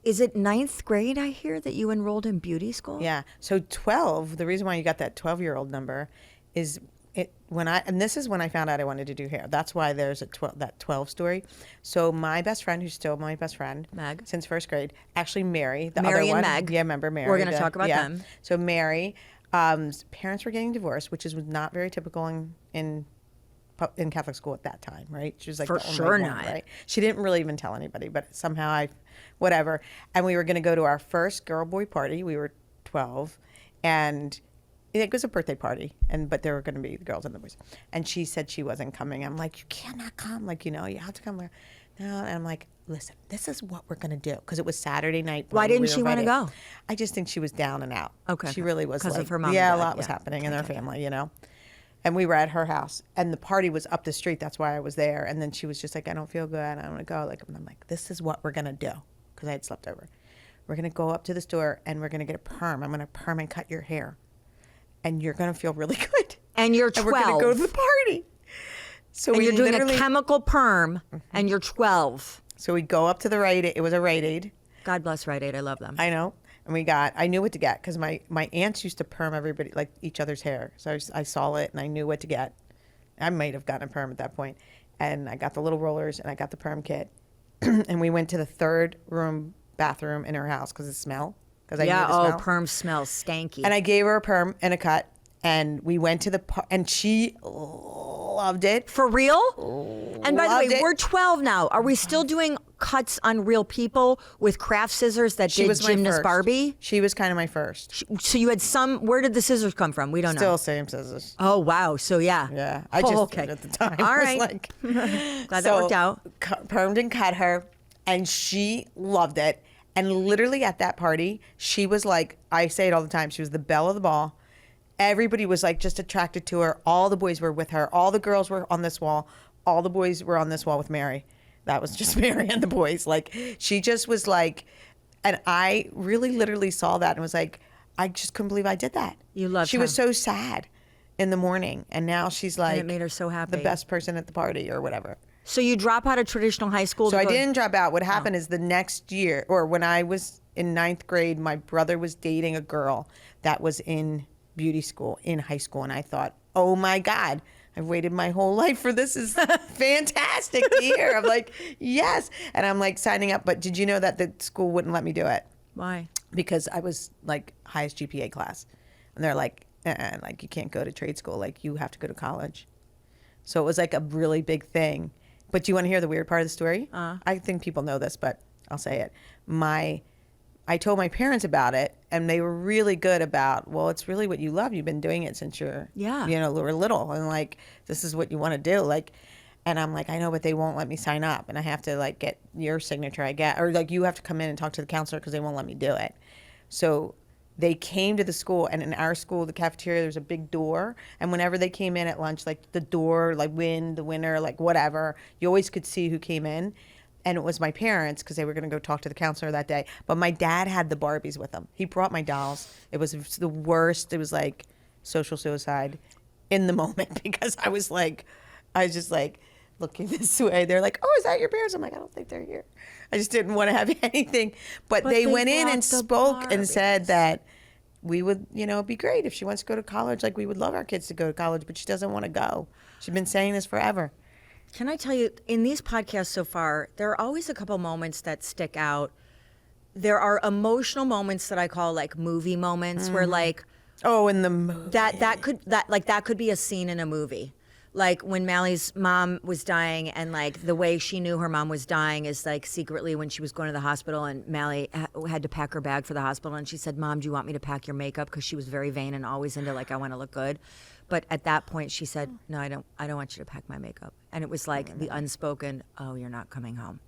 Is it ninth grade, I hear, that you enrolled in beauty school? Yeah. So 12, the reason why you got that 12-year-old number is and this is when I found out I wanted to do hair. That's why there's that 12 story. So my best friend, who's still my best friend, Meg, since first grade, actually Mary, the Mary other and one. Meg. Yeah, remember Mary? We're going to talk about them. So Mary, parents were getting divorced, which is not very typical in Catholic school at that time, right? She was like For the only sure one, not. right? She didn't really even tell anybody, but somehow whatever. And we were going to go to our first girl-boy party. We were 12, and it was a birthday party, but there were going to be the girls and the boys. And she said she wasn't coming. I'm like, you cannot come. Like, you have to come. No, and I'm like, listen, this is what we're going to do. Because it was Saturday night. Why didn't she want to go? I just think she was down and out. Okay. She really was. Because like, of her mom. Yeah, and dad. a lot was happening in their family, And we were at her house, and the party was up the street. That's why I was there. And then she was just like, I don't feel good. I don't want to go. And I'm like, this is what we're going to do. Because I had slept over. We're going to go up to the store, and we're going to get a perm. I'm going to perm and cut your hair. And you're going to feel really good. And you're 12. And we're going to go to the party. So and you're doing a chemical perm, and you're 12. So we go up to the Rite Aid. It was a Rite Aid. God bless Rite Aid. I love them. I know. And I knew what to get because my aunts used to perm everybody, like each other's hair. So I saw it and I knew what to get. I might have gotten a perm at that point. And I got the little rollers and I got the perm kit. And we went to the third bathroom in her house because of the smell. Because I knew the smell. Perm smells stanky. And I gave her a perm and a cut. And we went to and she loved it. For real? And by the way, we're 12 now. Are we still doing cuts on real people with craft scissors that did Gymnast Barbie? She was kind of my first. So you had where did the scissors come from? We don't know. Still same scissors. Oh, wow. So yeah. Yeah. I just did at the time. All right. Glad that worked out. Permed and cut her, and she loved it. And literally at that party, she was like, I say it all the time, she was the belle of the ball. Everybody was like just attracted to her. All the boys were with her. All the girls were on this wall. All the boys were on this wall with Mary. That was just Mary and the boys. Like, she just was like, and I really literally saw that and was like, I just couldn't believe I did that. You loved her. She was so sad in the morning, and now she's like, and it made her so happy. The best person at the party or whatever. So you drop out of traditional high school? So I didn't drop out. What happened is the next year, or when I was in ninth grade, my brother was dating a girl that was in beauty school in high school, and I thought, oh my God, I've waited my whole life for this. Is fantastic to hear. I'm like, yes. And I'm like signing up, but did you know that the school wouldn't let me do it? Why? Because I was like highest GPA class, and they're like, like you can't go to trade school, like you have to go to college. So it was like a really big thing. But do you want to hear the weird part of the story? I think people know this, but I'll say it. I told my parents about it, and they were really good about, well, it's really what you love. You've been doing it since you're, were little, and like, this is what you want to do. Like, and I'm like, I know, but they won't let me sign up, and I have to like get your signature, or like you have to come in and talk to the counselor because they won't let me do it. So they came to the school, and in our school, the cafeteria, there's a big door, and whenever they came in at lunch, like the door, like the winner, like whatever, you always could see who came in. And it was my parents because they were going to go talk to the counselor that day. But my dad had the Barbies with him. He brought my dolls. It was the worst. It was like social suicide in the moment because I was just like looking this way. They're like, oh, is that your parents? I'm like, I don't think they're here. I just didn't want to have anything. But they went in and spoke and said that we would, be great if she wants to go to college. Like, we would love our kids to go to college, but she doesn't want to go. She's been saying this forever. Can I tell you, in these podcasts so far, there are always a couple moments that stick out. There are emotional moments that I call like movie moments where like, in the movie. that could be a scene in a movie. Like when Mally's mom was dying, and like the way she knew her mom was dying is like secretly when she was going to the hospital, and Mally had to pack her bag for the hospital, and she said, Mom, do you want me to pack your makeup? Because she was very vain and always into like, I want to look good. But at that point she said, no, I don't want you to pack my makeup. And it was like the unspoken, oh, you're not coming home.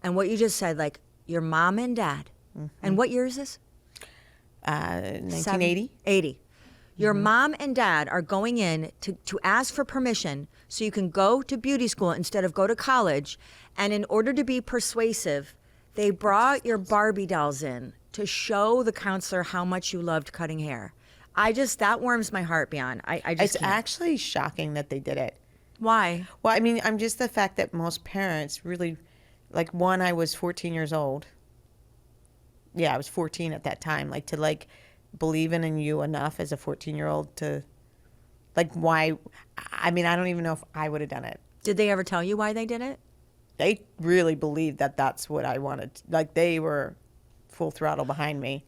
And what you just said, like your mom and dad, and what year is this? 1980. 80. Your mom and dad are going in to ask for permission so you can go to beauty school instead of go to college. And in order to be persuasive, they brought your Barbie dolls in to show the counselor how much you loved cutting hair. That warms my heart, beyond. It's actually shocking that they did it. Why? Well, I mean, I'm just the fact that most parents really, like, one, I was 14 years old. yeah, I was 14 at that time. Like to like believe in you enough as a 14-year-old to like why. I mean, I don't even know if I would have done it. Did they ever tell you why they did it? They really believed that that's what I wanted. Like they were full throttle behind me.